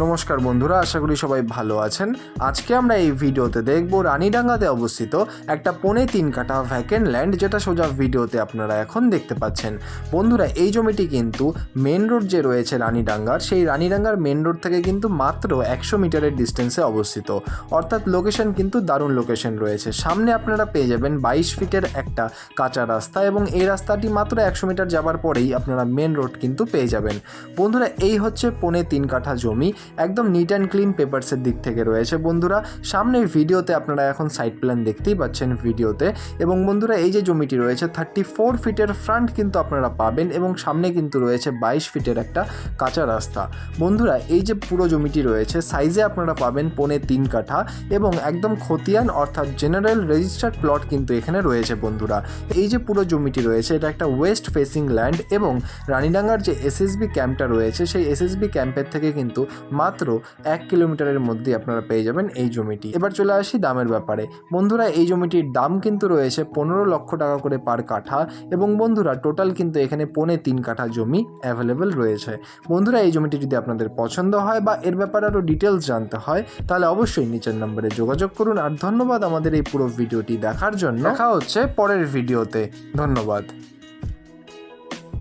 নমস্কার বন্ধুরা, আশা করি সবাই ভালো আছেন। আজকে আমরা এই ভিডিওতে দেখব রানীডাঙ্গাতে অবস্থিত একটা 3.5 কাঠা ভ্যাকেন্ট ল্যান্ড, যেটা সোজা ভিডিওতে আপনারা এখন দেখতে পাচ্ছেন। বন্ধুরা, এই জমিটি কিন্তু মেন রোড যে রয়েছে রানীডাঙ্গার, সেই রানীডাঙ্গার মেন রোড থেকে কিন্তু মাত্র 100 মিটারের ডিস্টেন্সে অবস্থিত। অর্থাৎ লোকেশন কিন্তু দারুণ লোকেশন রয়েছে। সামনে আপনারা পেয়ে যাবেন 22 ফিটের একটা কাঁচা রাস্তা, এবং এই রাস্তাটি মাত্র 100 মিটার যাবার পরেই আপনারা মেন রোড কিন্তু পেয়ে যাবেন। বন্ধুরা, এই হচ্ছে 3.5 কাঠা জমি, একদম নিট অ্যান্ড ক্লিন পেপারসের দিক থেকে রয়েছে। বন্ধুরা, সামনের ভিডিওতে আপনারা এখন সাইড প্ল্যান দেখতেই পাচ্ছেন ভিডিওতে। এবং বন্ধুরা, এই যে জমিটি রয়েছে 34 ফিটের ফ্রন্ট কিন্তু আপনারা পাবেন, এবং সামনে কিন্তু রয়েছে 22 ফিটের একটা কাঁচা রাস্তা। বন্ধুরা, এই যে পুরো জমিটি রয়েছে সাইজে আপনারা পাবেন 3.5 কাঠা, এবং একদম খতিয়ান অর্থাৎ জেনারেল রেজিস্টার্ড প্লট কিন্তু এখানে রয়েছে। বন্ধুরা, এই যে পুরো জমিটি রয়েছে এটা একটা ওয়েস্ট ফেসিং ল্যান্ড, এবং রানীডাঙ্গার যে এসএসবি ক্যাম্পটা রয়েছে সেই এসএসবি ক্যাম্পের থেকে কিন্তু মাত্র 1 কিলোমিটারের মধ্যে আপনারা পেয়ে যাবেন এই জমিটি। এবার চলে আসি দামের ব্যাপারে। বন্ধুরা, এই জমিটির দাম কিন্তু রয়েছে 15 লক্ষ টাকা করে পার কাঠা, এবং বন্ধুরা টোটাল কিন্তু এখানে 3.5 কাঠা জমি অ্যাভেলেবেল রয়েছে। বন্ধুরা, এই জমিটি যদি আপনাদের পছন্দ হয় বা এর ব্যাপারে আরও ডিটেলস জানতে হয়, তাহলে অবশ্যই নিচের নম্বরে যোগাযোগ করুন। আর ধন্যবাদ আমাদের এই পুরো ভিডিওটি দেখার জন্য। দেখা হচ্ছে পরের ভিডিওতে। ধন্যবাদ।